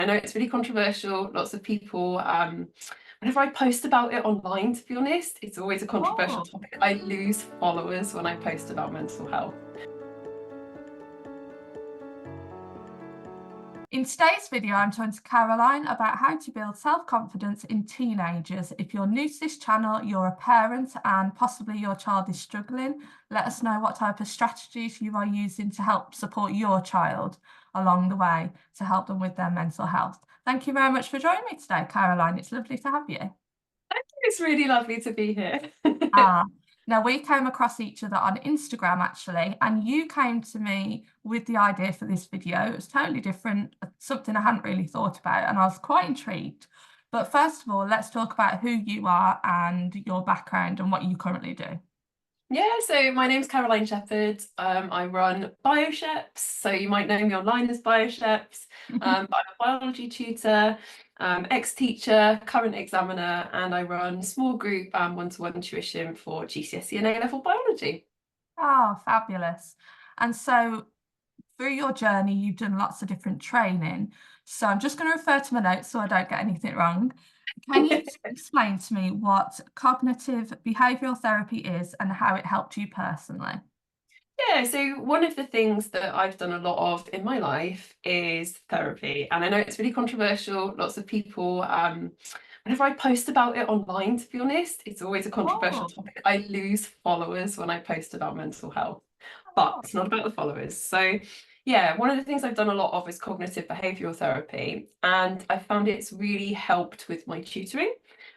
I know it's really controversial. Lots of people, whenever I post about it online, to be honest, it's always a controversial Oh. topic. I lose followers when I post about mental health. In today's video, I'm talking to Caroline about how to build self-confidence in teenagers. If you're new to this channel, you're a parent and possibly your child is struggling, let us know what type of strategies you are using to help support your child along the way to help them with their mental health. Thank you very much for joining me today, Caroline. It's lovely to have you. It's really lovely to be here. Ah, now we came across each other on Instagram actually, and you came to me with the idea for this video. It was totally different, something I hadn't really thought about, and I was quite intrigued. But first of all, let's talk about who you are and your background and what you currently do. Yeah, so my name's Caroline Shepherd. I run BioSheps, so you might know me online as BioSheps. But I'm a biology tutor, ex-teacher, current examiner, and I run small group and one-to-one tuition for GCSE and A-level biology. Oh, fabulous. And so through your journey, you've done lots of different training. So I'm just going to refer to my notes so I don't get anything wrong. Can you explain to me what cognitive behavioural therapy is and how it helped you personally? Yeah, so one of the things that I've done a lot of in my life is therapy. And I know it's really controversial. Lots of people, whenever I post about it online, to be honest, it's always a controversial Oh, topic. I lose followers when I post about mental health, but oh. it's not about the followers. So yeah, one of the things I've done a lot of is cognitive behavioural therapy, and I found it's really helped with my tutoring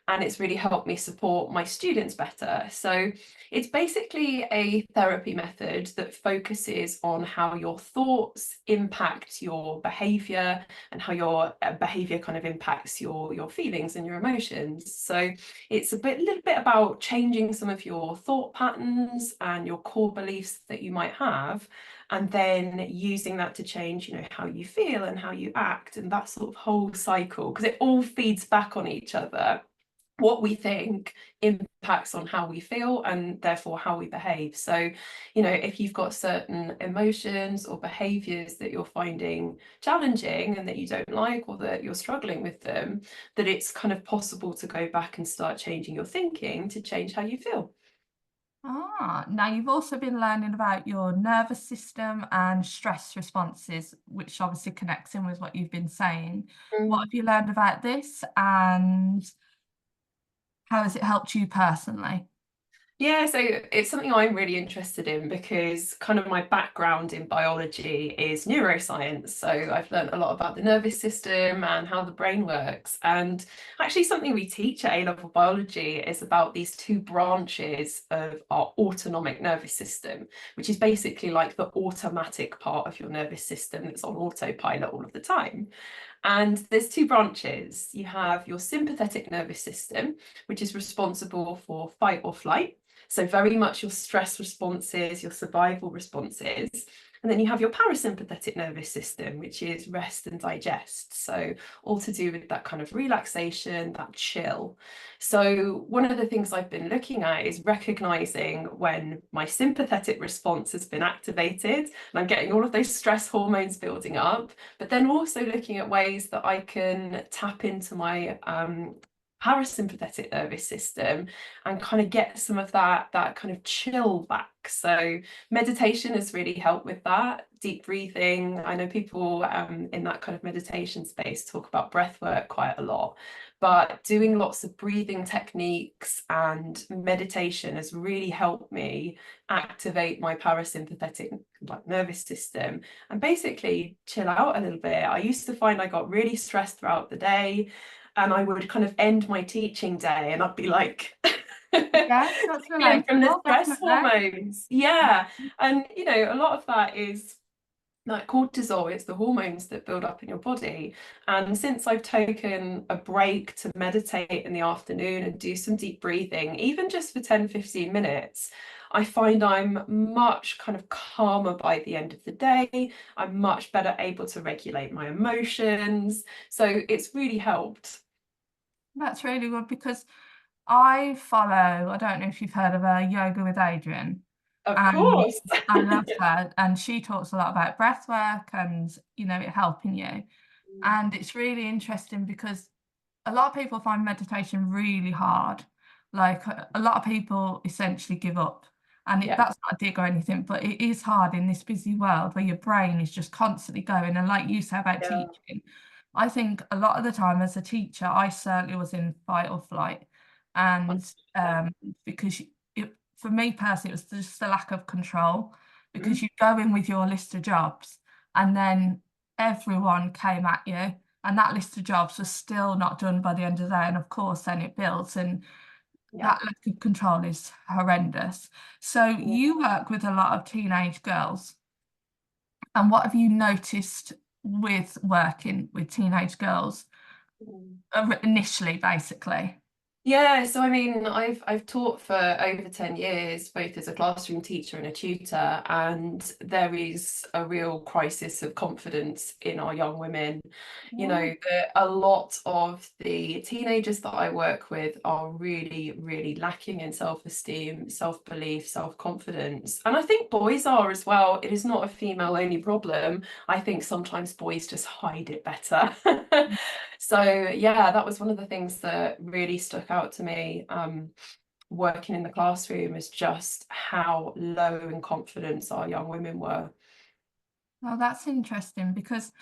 and it's really helped me support my students better. So it's basically a therapy method that focuses on how your thoughts impact your behavior and how your behavior kind of impacts your feelings and your emotions. So it's little bit about changing some of your thought patterns and your core beliefs that you might have, and then using that to change, how you feel and how you act, and that sort of whole cycle, because it all feeds back on each other. What we think impacts on how we feel and therefore how we behave. So, if you've got certain emotions or behaviors that you're finding challenging and that you don't like, or that you're struggling with them, that it's kind of possible to go back and start changing your thinking to change how you feel. Ah, now you've also been learning about your nervous system and stress responses, which obviously connects in with what you've been saying. What Mm. have you learned about this and how has it helped you personally? Yeah, so it's something I'm really interested in because kind of my background in biology is neuroscience. So I've learned a lot about the nervous system and how the brain works. And actually, something we teach at A-level biology is about these two branches of our autonomic nervous system, which is basically like the automatic part of your nervous system that's on autopilot all of the time. And there's two branches. You have your sympathetic nervous system, which is responsible for fight or flight. So very much your stress responses, your survival responses. And then you have your parasympathetic nervous system, which is rest and digest. So all to do with that kind of relaxation, that chill. So one of the things I've been looking at is recognizing when my sympathetic response has been activated and I'm getting all of those stress hormones building up, but then also looking at ways that I can tap into my parasympathetic nervous system and kind of get some of that kind of chill back. So meditation has really helped with that. Deep breathing. I know people in that kind of meditation space talk about breath work quite a lot, but doing lots of breathing techniques and meditation has really helped me activate my parasympathetic nervous system and basically chill out a little bit. I used to find I got really stressed throughout the day, and I would kind of end my teaching day and I'd be like Yeah, that's feeling from the relatable, stress definitely. hormones. Yeah. And a lot of that is like cortisol. It's the hormones that build up in your body. And since I've taken a break to meditate in the afternoon and do some deep breathing, even just for 10-15 minutes, I find I'm much kind of calmer by the end of the day. I'm much better able to regulate my emotions. So it's really helped. That's really good because I don't know if you've heard of her, Yoga with Adrian, Of and course. I love her. And she talks a lot about breath work and, it helping you. And it's really interesting because a lot of people find meditation really hard. Like a lot of people essentially give up. And Yeah, that's not a dig or anything, but it is hard in this busy world where your brain is just constantly going. And like you say about yeah, teaching, I think a lot of the time as a teacher, I certainly was in fight or flight. And 100%. because for me personally, it was just the lack of control because Mhm. you go in with your list of jobs and then everyone came at you and that list of jobs was still not done by the end of the day. And of course, then it builds, and Yeah. that lack of control is horrendous. So Yeah. you work with a lot of teenage girls, and what have you noticed with working with teenage girls Mm. initially, basically? Yeah, so I mean, I've taught for over 10 years, both as a classroom teacher and a tutor, and there is a real crisis of confidence in our young women. You Mm. know, a lot of the teenagers that I work with are really, really lacking in self-esteem, self-belief, self-confidence. And I think boys are as well. It is not a female-only problem. I think sometimes boys just hide it better. So yeah, that was one of the things that really stuck out to me, working in the classroom, is just how low in confidence our young women were. Well, that's interesting because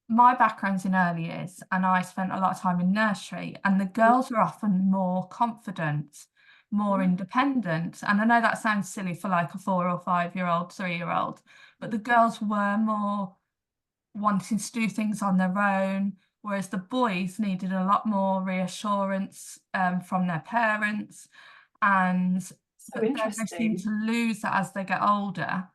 my background's in early years and I spent a lot of time in nursery, and the girls were often more confident, more Mhm. independent. And I know that sounds silly for like a 4 or 5 year old, 3 year old, but the girls were more wanting to do things on their own, whereas the boys needed a lot more reassurance from their parents. And So but then they seem interesting. to lose that as they get older,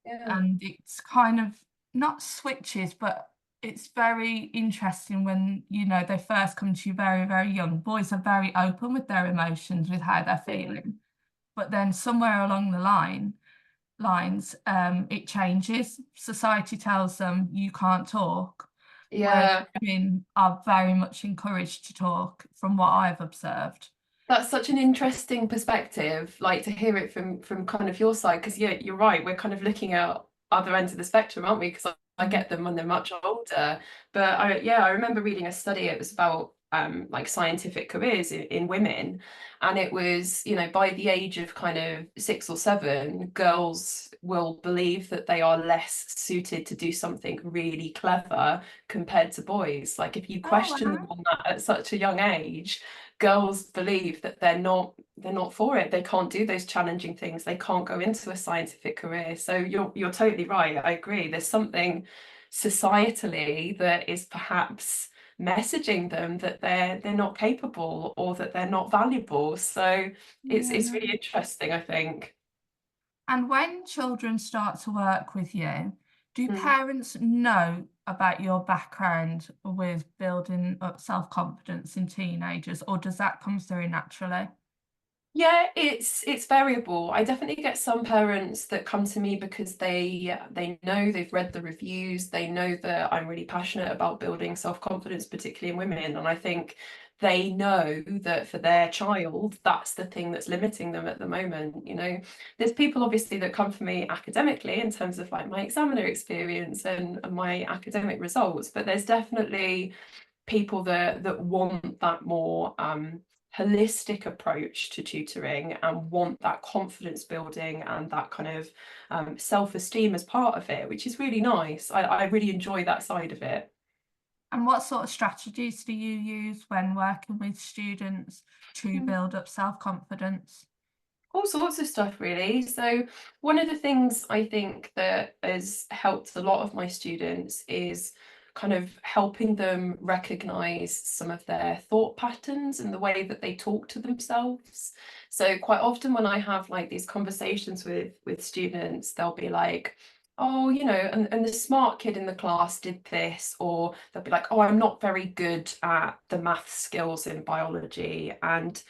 Yeah. and it's kind of not switches, but it's very interesting when they first come to you very, very young. Boys are very open with their emotions, with how they're Yeah. feeling, but then somewhere along the lines, it changes. Society tells them you can't talk, whereas Yeah. women are very much encouraged to talk, from what I've observed. That's such an interesting perspective, like to hear it from kind of your side, because yeah, you're right. We're kind of looking at other ends of the spectrum, aren't we? Because I Mm. get them when they're much older. But I remember reading a study. It was about like scientific careers in women, and it was, you know, by the age of kind of 6 or 7, girls will believe that they are less suited to do something really clever compared to boys. Like if you Oh, question them wow. on that at such a young age, girls believe that they're not for it. They can't do those challenging things. They can't go into a scientific career. So you're totally right. I agree. There's something societally that is perhaps messaging them that they're not capable or that they're not valuable. So it's Yeah. really interesting, I think. And when children start to work with you, do Mm. parents know about your background with building up self-confidence in teenagers, or does that come through naturally? Yeah, it's variable. I definitely get some parents that come to me because they know, they've read the reviews, they know that I'm really passionate about building self-confidence, particularly in women, and I think they know that for their child, that's the thing that's limiting them at the moment. You know, there's people obviously that come for me academically in terms of like my examiner experience and my academic results, but there's definitely people that want that more holistic approach to tutoring and want that confidence building and that kind of self-esteem as part of it, which is really nice. I really enjoy that side of it. And what sort of strategies do you use when working with students to build up self-confidence? All sorts of stuff, really. So, one of the things I think that has helped a lot of my students is kind of helping them recognize some of their thought patterns and the way that they talk to themselves. So, quite often when I have like these conversations with students, they'll be like, oh, you know, and the smart kid in the class did this, or they'll be like, oh, I'm not very good at the math skills in biology. And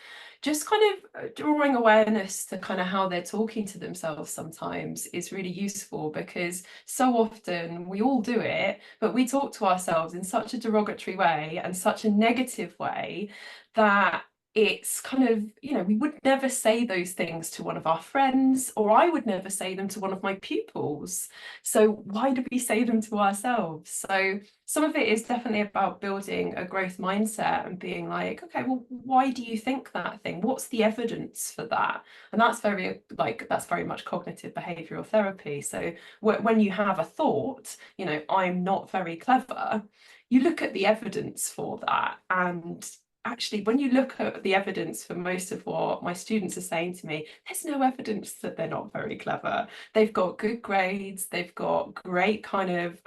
just kind of drawing awareness to kind of how they're talking to themselves sometimes is really useful, because so often we all do it, but we talk to ourselves in such a derogatory way and such a negative way that it's kind of, we would never say those things to one of our friends, or I would never say them to one of my pupils. So why do we say them to ourselves? So some of it is definitely about building a growth mindset and being like, okay, well, why do you think that thing? What's the evidence for that? And that's very much cognitive behavioral therapy. So when you have a thought, I'm not very clever, you look at the evidence for that. And actually, when you look at the evidence for most of what my students are saying to me, there's no evidence that they're not very clever. They've got good grades, they've got great kind of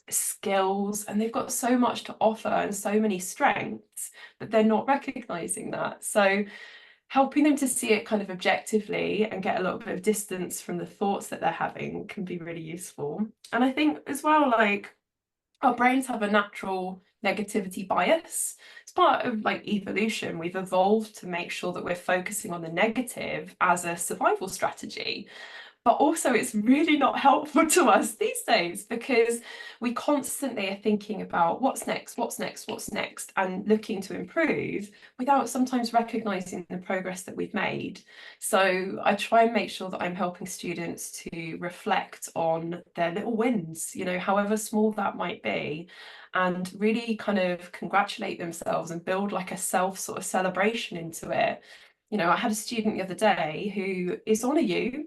skills, and they've got so much to offer and so many strengths, but they're not recognizing that. So helping them to see it kind of objectively and get a little bit of distance from the thoughts that they're having can be really useful. And I think as well, like, our brains have a natural negativity bias. It's part of like evolution. We've evolved to make sure that we're focusing on the negative as a survival strategy. But also, it's really not helpful to us these days because we constantly are thinking about what's next, what's next, what's next, and looking to improve without sometimes recognizing the progress that we've made. So I try and make sure that I'm helping students to reflect on their little wins, however small that might be, and really kind of congratulate themselves and build like a self sort of celebration into it. I had a student the other day who is on a U.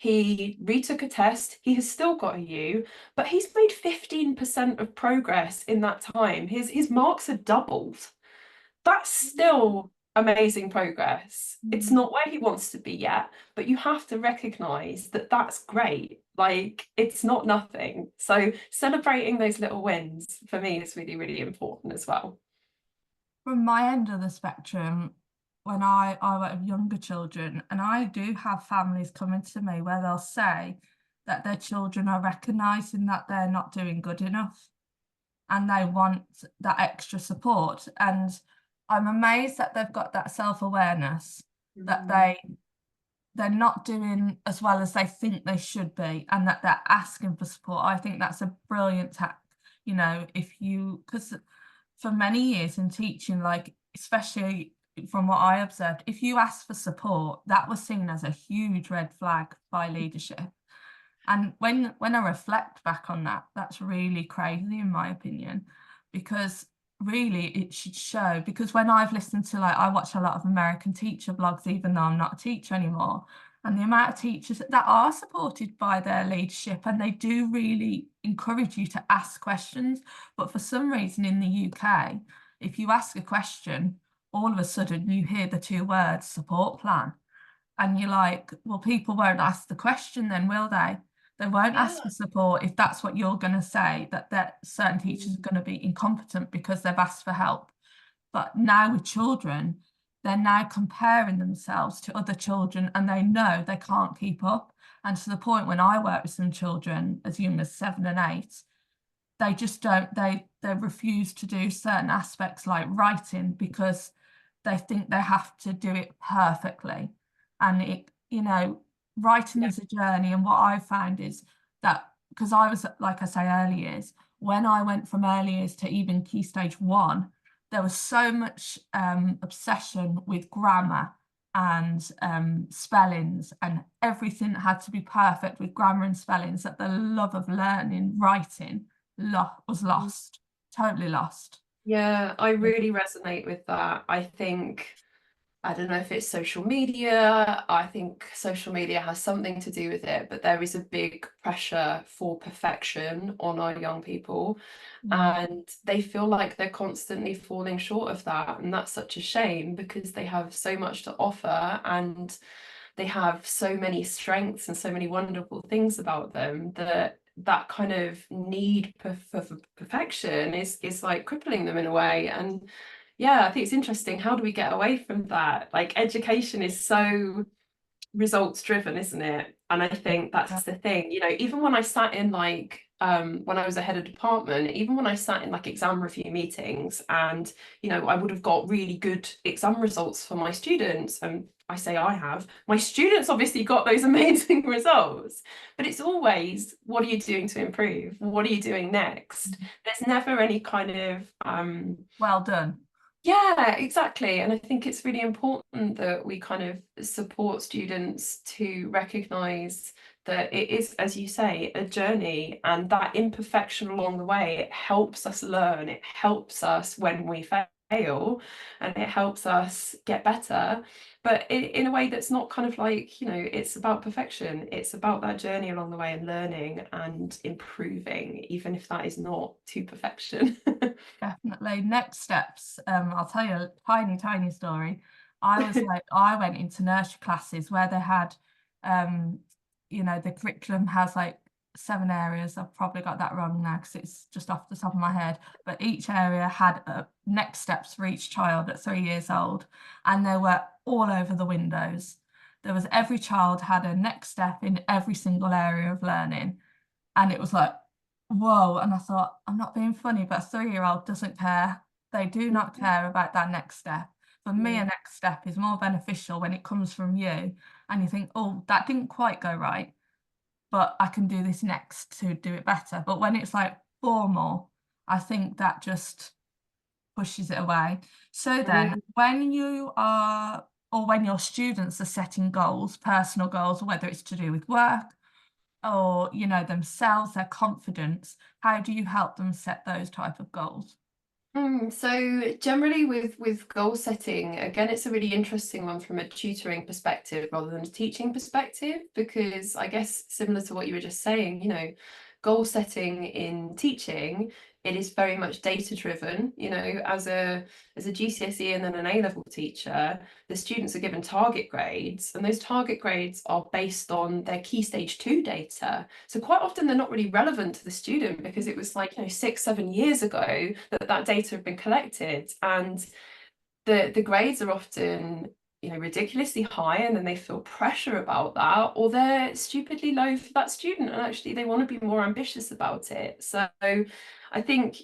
He retook a test. He has still got a U, but he's made 15% of progress in that time. His marks are doubled. That's still amazing progress. It's not where he wants to be yet, but you have to recognize that that's great. Like, it's not nothing. So celebrating those little wins for me is really, really important as well. From my end of the spectrum, when I work with younger children, and I do have families coming to me where they'll say that their children are recognizing that they're not doing good enough and they want that extra support. And I'm amazed that they've got that self-awareness that they're not doing as well as they think they should be and that they're asking for support. I think that's a brilliant tack, because for many years in teaching, like especially from what I observed, if you ask for support, that was seen as a huge red flag by leadership. And when I reflect back on that, that's really crazy in my opinion, because really it should show. Because when I've listened to, like, I watch a lot of American teacher blogs, even though I'm not a teacher anymore, and the amount of teachers that are supported by their leadership, and they do really encourage you to ask questions. But for some reason in the UK, if you ask a question, all of a sudden you hear the two words support plan. And you're like, well, people won't ask the question then, will they? They won't Yeah. ask for support if that's what you're going to say, that certain teachers are going to be incompetent because they've asked for help. But now with children, they're now comparing themselves to other children and they know they can't keep up. And to the point when I work with some children as young as 7 and 8, they just don't, they refuse to do certain aspects like writing because they think they have to do it perfectly. And writing Yeah. is a journey. And what I found is that, because I was, like I say, early years, when I went from early years to even key stage 1, there was so much obsession with grammar and spellings, and everything had to be perfect with grammar and spellings, that the love of learning writing was lost, totally lost. Yeah, I really resonate with that. I don't know if it's social media. I think social media has something to do with it, but there is a big pressure for perfection on our young people, and they feel like they're constantly falling short of that. And that's such a shame because they have so much to offer and they have so many strengths and so many wonderful things about them that kind of need for perfection is like crippling them in a way. And yeah, I think it's interesting. How do we get away from that? Like, education is so results driven, isn't it? And I think Yeah. that's the thing, even when I sat in like when I was a head of department, even when I sat in like exam review meetings and I would have got really good exam results for my students, and I say I have, my students obviously got those amazing results, but it's always, what are you doing to improve? What are you doing next? There's never any kind of Well done. Yeah, exactly. And I think it's really important that we kind of support students to recognize that it is, as you say, a journey, and that imperfection along the way, it helps us learn, it helps us when we fail, and it helps us get better. But in a way that's not kind of like, it's about perfection. It's about that journey along the way and learning and improving, even if that is not to perfection. Definitely. Next steps. I'll tell you a tiny, tiny story. I went into nursery classes where they had, um, the curriculum has like 7 areas. I've probably got that wrong now because it's just off the top of my head. But each area had next steps for each child at 3 years old, and they were all over the windows. There was every child had a next step in every single area of learning. And it was like, whoa. And I thought, I'm not being funny, but a 3-year-old doesn't care. They do not care about that next step. For me, a Mm. next step is more beneficial when it comes from you and you think, oh, that didn't quite go right, but I can do this next to do it better. But when it's like formal, I think that just pushes it away. So then, Mm. when you are, or when your students are setting goals, personal goals, whether it's to do with work or themselves, their confidence, how do you help them set those type of goals? So generally with goal setting, again, it's a really interesting one from a tutoring perspective rather than a teaching perspective, because I guess similar to what you were just saying, goal setting in teaching, it is very much data driven. As a GCSE and then an A-level teacher, the students are given target grades, and those target grades are based on their key stage 2 data. So quite often they're not really relevant to the student because it was like, 6, 7 years ago that data had been collected, and the grades are often ridiculously high, and then they feel pressure about that, or they're stupidly low for that student, and actually they want to be more ambitious about it. So I think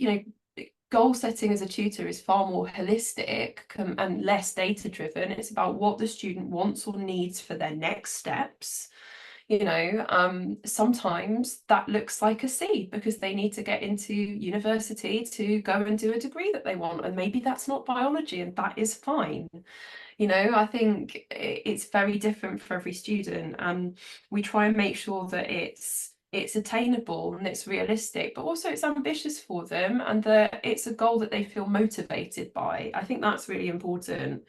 goal setting as a tutor is far more holistic and less data driven. It's about what the student wants or needs for their next steps. Sometimes that looks like a C because they need to get into university to go and do a degree that they want, and maybe that's not biology, and that is fine. I think it's very different for every student, and we try and make sure that it's attainable and it's realistic, but also it's ambitious for them, and that it's a goal that they feel motivated by. I think that's really important,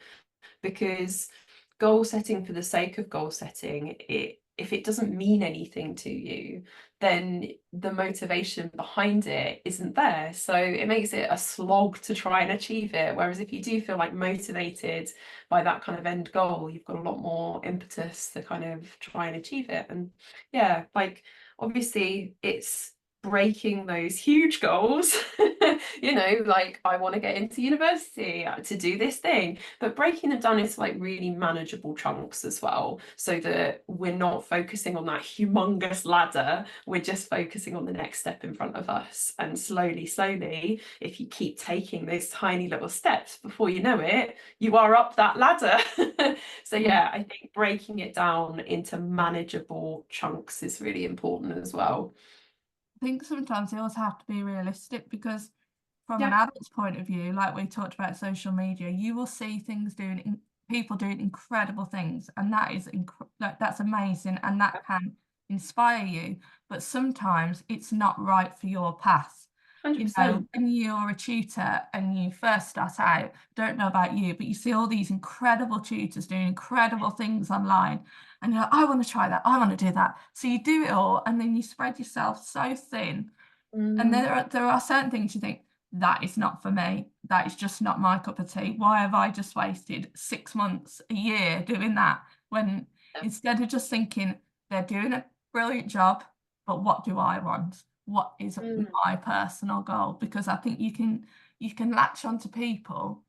because goal setting for the sake of goal setting, if it doesn't mean anything to you, then the motivation behind it isn't there. So it makes it a slog to try and achieve it. Whereas if you do feel like motivated by that kind of end goal, you've got a lot more impetus to kind of try and achieve it. And yeah, like obviously it's breaking those huge goals, like I want to get into university to do this thing, but breaking them down into like really manageable chunks as well, so that we're not focusing on that humongous ladder, we're just focusing on the next step in front of us. And slowly, slowly, if you keep taking those tiny little steps, before you know it, you are up that ladder. So Mm. yeah, I think breaking it down into manageable chunks is really important as well. I think sometimes they also have to be realistic because from an Yeah. adult's point of view, like we talked about social media, you will see people doing incredible things, and that is like that's amazing, and that can inspire you. But sometimes it's not right for your path. 100%. When you're a tutor and you first start out, don't know about you, but you see all these incredible tutors doing incredible things online, and you're like, I want to try that, I want to do that. So you do it all, and then you spread yourself so thin. And Mm, there are certain things you think, that is not for me. That is just not my cup of tea. Why have I just wasted 6 months, a year doing that? When yeah. instead of just thinking they're doing a brilliant job, but what do I want? What is Mm, my personal goal? Because I think you can latch onto people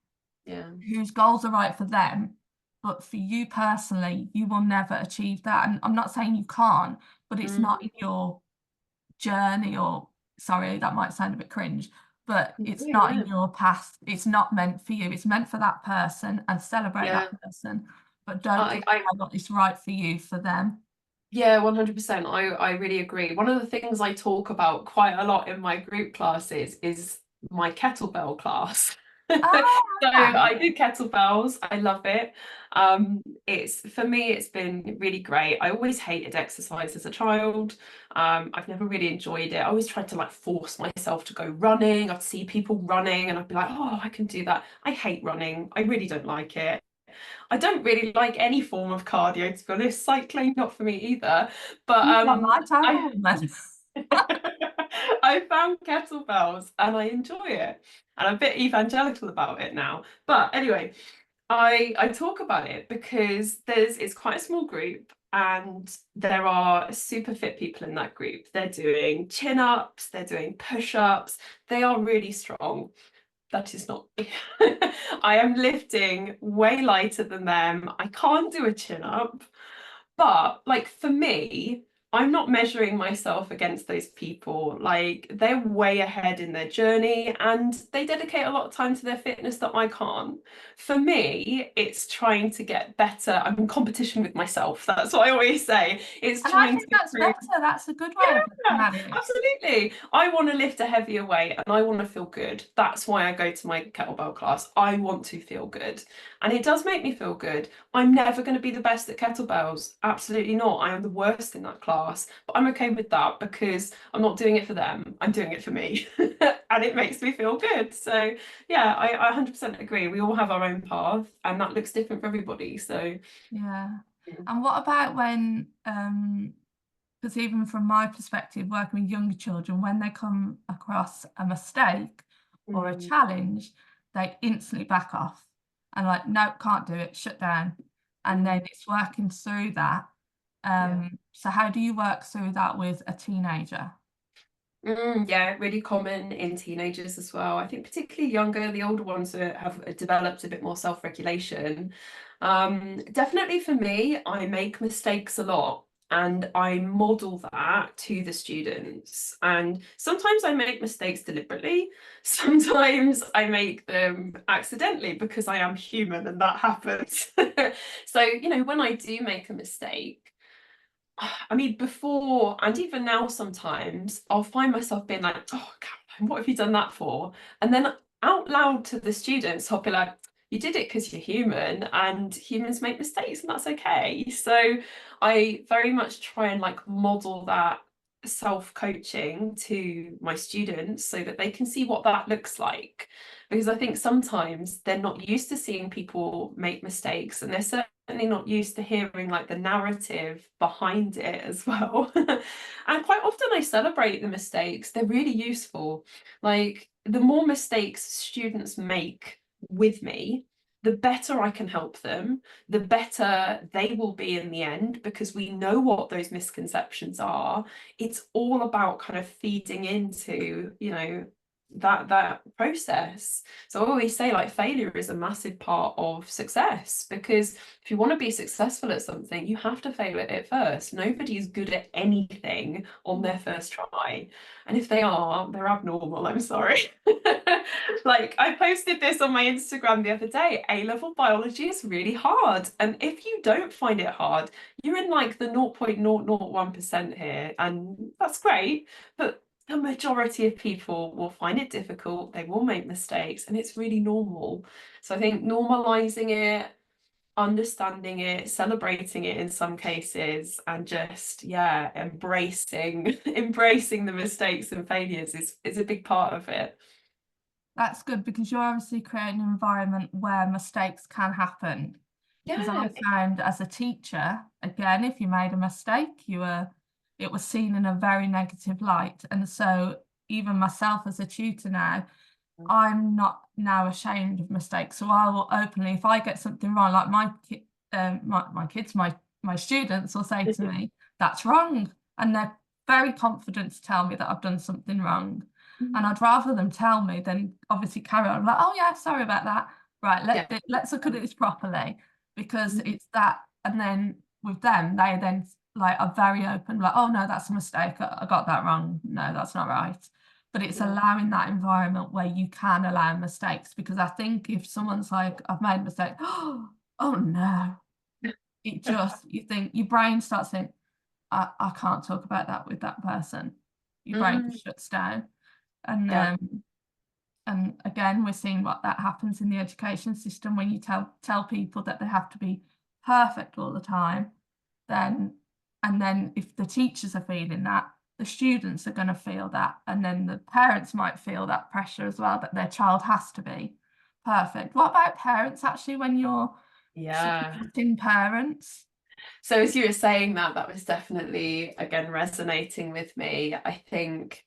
yeah. whose goals are right for them, but for you personally, you will never achieve that. And I'm not saying you can't, but it's Mm, not in your journey, or sorry, that might sound a bit cringe, but no, it's not in no. your past. It's not meant for you. It's meant for that person, and celebrate that Yeah. person, but don't I, just I say what is right for you for them. Yeah, 100%. I really agree. One of the things I talk about quite a lot in my group classes is my kettlebell class. Oh, So okay. I do kettlebells. I love it. It's for me, it's been really great. I always hated exercise as a child. I've never really enjoyed it. I always tried to like force myself to go running. I'd see people running and I'd be like, oh, I can do that. I hate running. I really don't like it. I don't really like any form of cardio, to be honest. Cycling, not for me either. But You've got my type of I woman. I found kettlebells and I enjoy it. And I'm a bit evangelical about it now. But anyway, I talk about it because it's quite a small group and there are super fit people in that group. They're doing chin-ups, they're doing push-ups, they are really strong. That is not me. I am lifting way lighter than them. I can't do a chin-up. But like for me, I'm not measuring myself against those people. Like they're way ahead in their journey and they dedicate a lot of time to their fitness that I can't. For me, it's trying to get better. I'm in competition with myself. That's what I always say. It's And I trying think to that's improve. better. That's a good way of looking Yeah, at it. absolutely. I want to lift a heavier weight and I want to feel good. That's why I go to my kettlebell class. I want to feel good. And it does make me feel good. I'm never going to be the best at kettlebells. Absolutely not. I am the worst in that class. But I'm okay with that because I'm not doing it for them. I'm doing it for me. And it makes me feel good. So yeah, I 100% agree. We all have our own path and that looks different for everybody. So Yeah. mm, And what about when, because even from my perspective, working with younger children, when they come across a mistake or a mm, challenge, they instantly back off and like, no, can't do it, shut down. And then mm, it's working through that. yeah. So how do you work through that with a teenager? Yeah, really common in teenagers as well. I think particularly younger, the older ones have developed a bit more self-regulation. Definitely for me, I make mistakes a lot and I model that to the students. And sometimes I make mistakes deliberately, sometimes I make them accidentally because I am human and that happens. So, when I do make a mistake, I mean, before and even now, sometimes I'll find myself being like, oh, Caroline, what have you done that for? And then out loud to the students, I'll be like, you did it because you're human and humans make mistakes and that's okay. So I very much try and like model that self-coaching to my students so that they can see what that looks like. Because I think sometimes they're not used to seeing people make mistakes and they're certainly not used to hearing like the narrative behind it as well. And quite often I celebrate the mistakes. They're really useful. Like the more mistakes students make with me, the better I can help them, the better they will be in the end because we know what those misconceptions are. It's all about kind of feeding into, that process. So I always say like failure is a massive part of success because if you want to be successful at something, you have to fail at it first. Nobody is good at anything on their first try. And if they are, they're abnormal, I'm sorry. Like I posted this on my Instagram the other day. A-level biology is really hard. And if you don't find it hard, you're in like the 0.001% here. And that's great. But the majority of people will find it difficult, they will make mistakes, and it's really normal. So I think normalizing it, understanding it, celebrating it in some cases, and just yeah, embracing embracing the mistakes and failures is a big part of it. That's good because you're obviously creating an environment where mistakes can happen. Because I Yeah. found as a teacher, again, if you made a mistake, it was seen in a very negative light. And so even myself as a tutor now, I'm not now ashamed of mistakes. So I will openly, if I get something wrong, like my kids, my students will say to me, "That's wrong," and they're very confident to tell me that I've done something wrong. And I'd rather them tell me than obviously carry on. I'm like, "Oh yeah, sorry about that. Right, Yeah. let's look at this properly," because Mhm. it's that. And then with them, they then like are very open, like, "Oh no, that's a mistake. I got that wrong. No, that's not right." But it's Yeah. allowing that environment where you can allow mistakes, because I think if someone's like, I've made a mistake, oh no, it just, you think your brain starts thinking, I can't talk about that with that person. Your brain Mm, just shuts down. And yeah. And again, we're seeing what that happens in the education system when you tell people that they have to be perfect all the time, then and then if the teachers are feeling that, the students are going to feel that, and then the parents might feel that pressure as well that their child has to be perfect. What about parents actually when you're Yeah. supporting parents? So as you were saying that, that was definitely again resonating with me. I think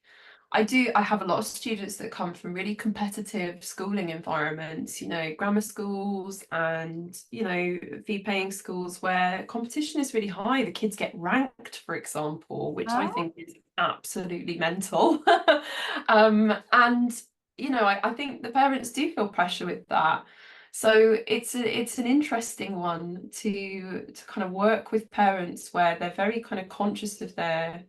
I have a lot of students that come from really competitive schooling environments, you know, grammar schools and, you know, fee paying schools where competition is really high. The kids get ranked, for example, which I Oh, think is absolutely mental. And, you know, I think the parents do feel pressure with that. So it's an interesting one to kind of work with parents where they're very kind of conscious of their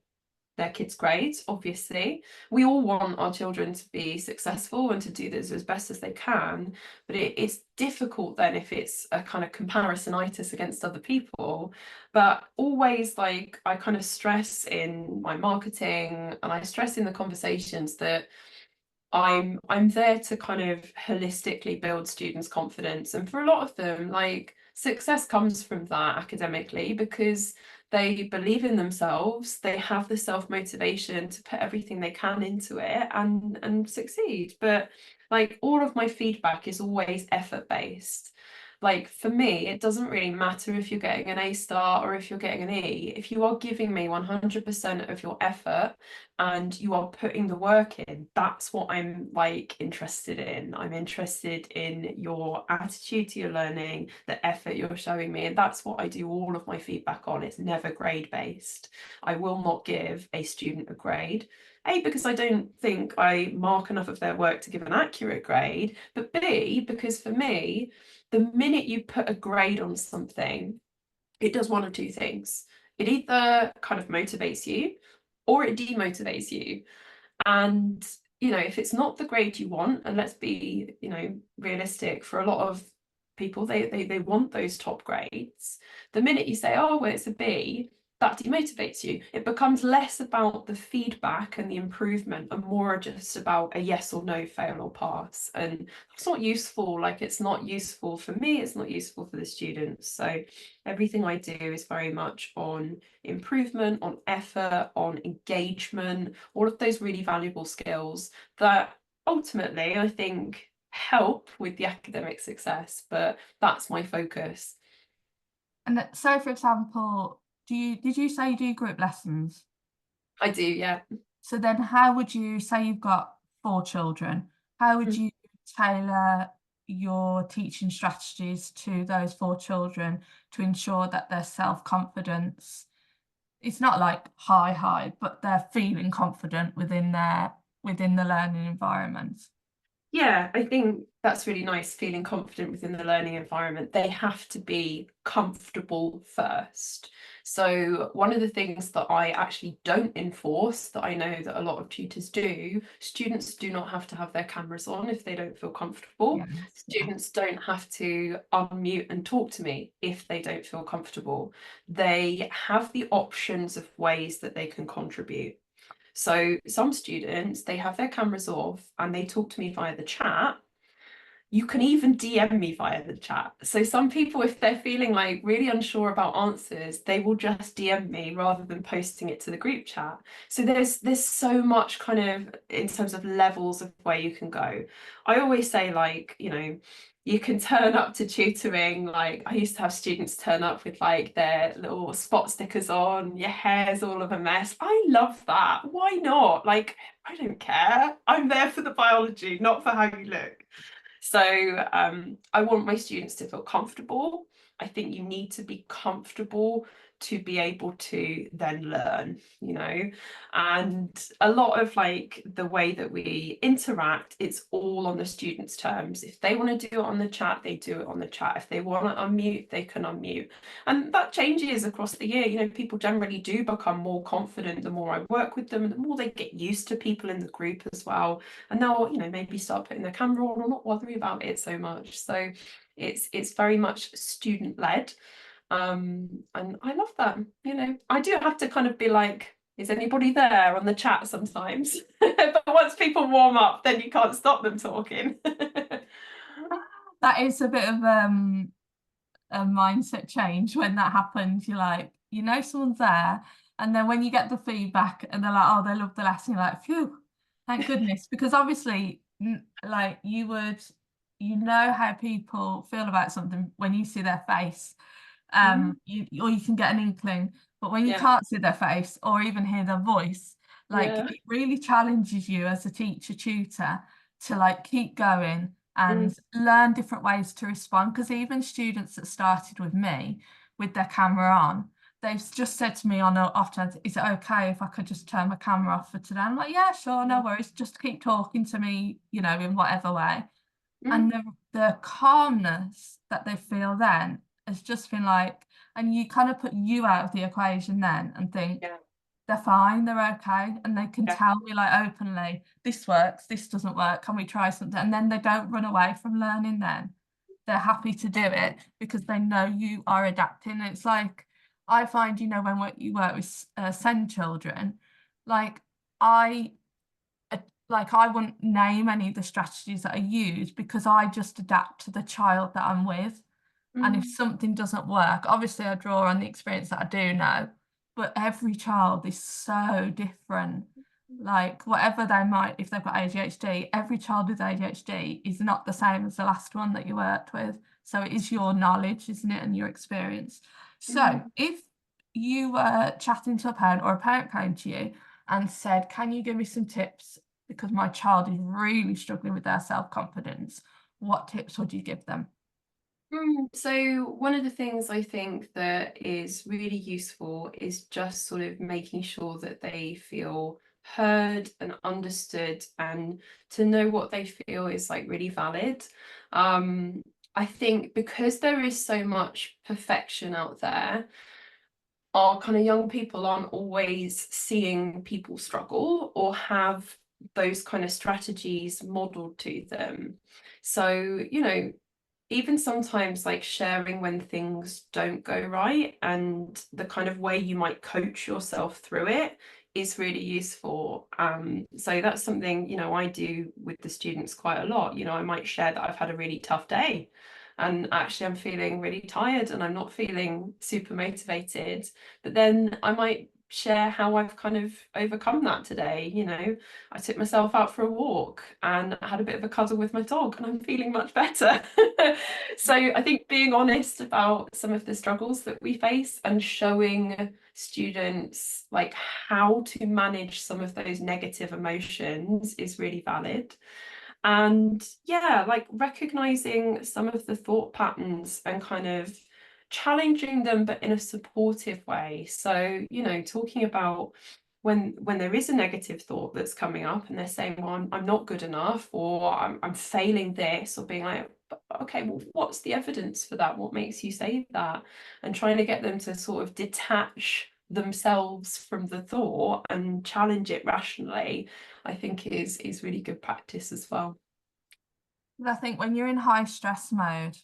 kids' grades, obviously. We all want our children to be successful and to do this as best as they can, but it's difficult then if it's a kind of comparisonitis against other people. But always, like, I kind of stress in my marketing and I stress in the conversations that I'm there to kind of holistically build students' confidence. And for a lot of them, like success comes from that academically because they believe in themselves, they have the self-motivation to put everything they can into it and succeed. But like all of my feedback is always effort-based. Like for me, it doesn't really matter if you're getting an A star or if you're getting an E. If you are giving me 100% of your effort, and you are putting the work in, that's what I'm like interested in. I'm interested in your attitude to your learning, the effort you're showing me, and that's what I do all of my feedback on. It's never grade based. I will not give a student a grade. A, because I don't think I mark enough of their work to give an accurate grade, but B, because for me, the minute you put a grade on something, it does one of two things. It either kind of motivates you or it demotivates you. And, you know, if it's not the grade you want, and let's be, you know, realistic, for a lot of people, they want those top grades. The minute you say, oh, well, it's a B, that demotivates you. It becomes less about the feedback and the improvement and more just about a yes or no, fail or pass. And that's not useful. Like it's not useful for me, it's not useful for the students. So everything I do is very much on improvement, on effort, on engagement, all of those really valuable skills that ultimately I think help with the academic success, but that's my focus. and so for example, did you say you do group lessons? I do, yeah. So then how would you say you've got 4 children? How would you tailor your teaching strategies to those 4 children to ensure that their self-confidence, it's not like high, but they're feeling confident within the learning environment? Yeah, I think that's really nice, feeling confident within the learning environment. They have to be comfortable first. So one of the things that I actually don't enforce, that I know that a lot of tutors do, students do not have to have their cameras on if they don't feel comfortable. Yes, yeah. Students don't have to unmute and talk to me if they don't feel comfortable. They have the options of ways that they can contribute. So some students, they have their cameras off and they talk to me via the chat. You can even DM me via the chat. So some people, if they're feeling like really unsure about answers, they will just DM me rather than posting it to the group chat. So there's so much kind of in terms of levels of where you can go. I always say, like, you know, you can turn up to tutoring. Like I used to have students turn up with like their little spot stickers on, your hair's all of a mess. I love that. Why not? Like, I don't care. I'm there for the biology, not for how you look. So I want my students to feel comfortable. I think you need to be comfortable to be able to then learn, you know. And a lot of like the way that we interact, it's all on the students' terms. If they want to do it on the chat, they do it on the chat. If they want to unmute, they can unmute. And that changes across the year. You know, people generally do become more confident the more I work with them, and the more they get used to people in the group as well. And they'll, you know, maybe start putting their camera on or not worry about it so much. So it's very much student led. And I love that. You know, I do have to kind of be like Is anybody there on the chat sometimes? But once people warm up, then you can't stop them talking. That is a bit of a mindset change when that happens. You're like, you know, someone's there, and then when you get the feedback and they're like, oh, they love the lesson, you're like, phew, thank goodness, because obviously, like you know how people feel about something when you see their face, Mm, or you can get an inkling, but when you yeah, can't see their face or even hear their voice, like yeah. it really challenges you as a teacher tutor to like keep going Mm, and learn different ways to respond. Because even students that started with me with their camera on, they've just said to me on an off chance, is it okay if I could just turn my camera off for today? I'm like, yeah, sure, no mm, worries. Just keep talking to me, you know, in whatever way. mm. And the calmness that they feel then has just been like, and you kind of put you out of the equation then and think, Yeah, they're fine, they're okay, and they can yeah. tell me like openly, this works, this doesn't work, can we try something? And then they don't run away from learning then. They're happy to do it because they know you are adapting. It's like I find, you know, when you work with SEND children, like I I wouldn't name any of the strategies that I use because I just adapt to the child that I'm with. And if Mm, something doesn't work, obviously I draw on the experience that I do know, but every child is so different. Like whatever they might, if they've got ADHD, every child with ADHD is not the same as the last one that you worked with. So it is your knowledge, isn't it, and your experience. So mm. if you were chatting to a parent or a parent came to you and said, can you give me some tips because my child is really struggling with their self-confidence, what tips would you give them? So one of the things I think that is really useful is just sort of making sure that they feel heard and understood and to know what they feel is like really valid. Um, I think because there is so much perfection out there, our kind of young people aren't always seeing people struggle or have those kind of strategies modeled to them. So, even sometimes like sharing when things don't go right and the kind of way you might coach yourself through it is really useful. So that's something, I do with the students quite a lot. I might share that I've had a really tough day and actually I'm feeling really tired and I'm not feeling super motivated. But then I might share how I've kind of overcome that today. I took myself out for a walk and had a bit of a cuddle with my dog and I'm feeling much better. So I think being honest about some of the struggles that we face and showing students like how to manage some of those negative emotions is really valid. And yeah, like recognizing some of the thought patterns and kind of challenging them, but in a supportive way. So, talking about when there is a negative thought that's coming up and they're saying, well, I'm not good enough, or I'm failing this, or being like, okay, well, what's the evidence for that? What makes you say that? And trying to get them to sort of detach themselves from the thought and challenge it rationally, I think is really good practice as well. I think when you're in high stress mode,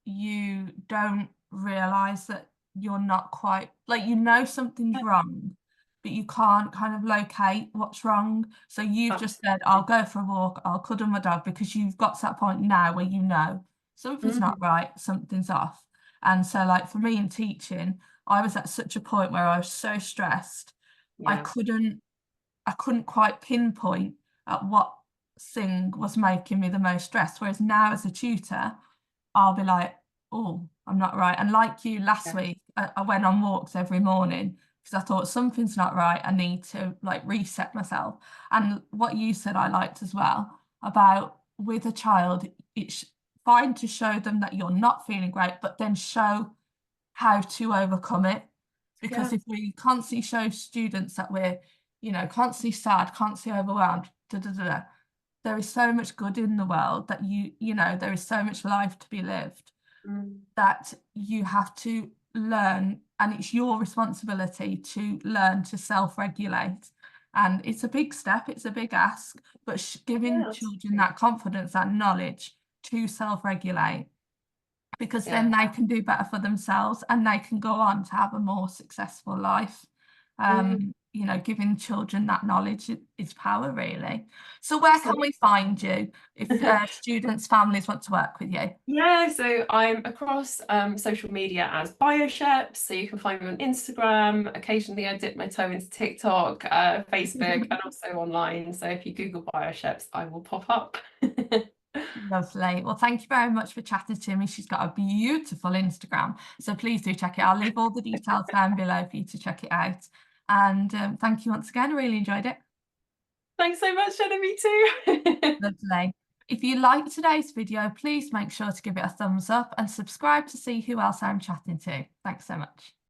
you don't realize that you're not quite like you know something's wrong, but you can't kind of locate what's wrong. So you've just said, I'll Absolutely. go for a walk, I'll cuddle my dog because you've got to that point now where you know something's not Mm, right, something's off. And so, like for me in teaching, I was at such a point where I was so stressed, I yeah, couldn't I couldn't quite pinpoint at what thing was making me the most stressed. Whereas now as a tutor, I'll be like, oh, I'm not right. And like you last yeah, week, I went on walks every morning because I thought something's not right. I need to like reset myself. And what you said, I liked as well about with a child, it's fine to show them that you're not feeling great, but then show how to overcome it. Because yeah, if we constantly show students that we're, constantly sad, constantly overwhelmed, there is so much good in the world that there is so much life to be lived mm, that you have to learn, and it's your responsibility to learn to self-regulate. And it's a big step, it's a big ask, but yeah, giving children absolutely. that confidence, that knowledge to self-regulate, because Yeah, then they can do better for themselves and they can go on to have a more successful life. Mm. You know, giving children that knowledge is power, really. So where can we find you if students, families want to work with you? Yeah, so I'm across social media as BioShep, so you can find me on Instagram. Occasionally I dip my toe into TikTok, Facebook, and also online. So if you Google BioSheps, I will pop up. Lovely. Well, thank you very much for chatting to me. She's got a beautiful Instagram, so please do check it. I'll leave all the details down below for you to check it out. And thank you once again. I really enjoyed it. Thanks so much, Jenna, me too. Lovely. If you liked today's video, please make sure to give it a thumbs up and subscribe to see who else I'm chatting to. Thanks so much.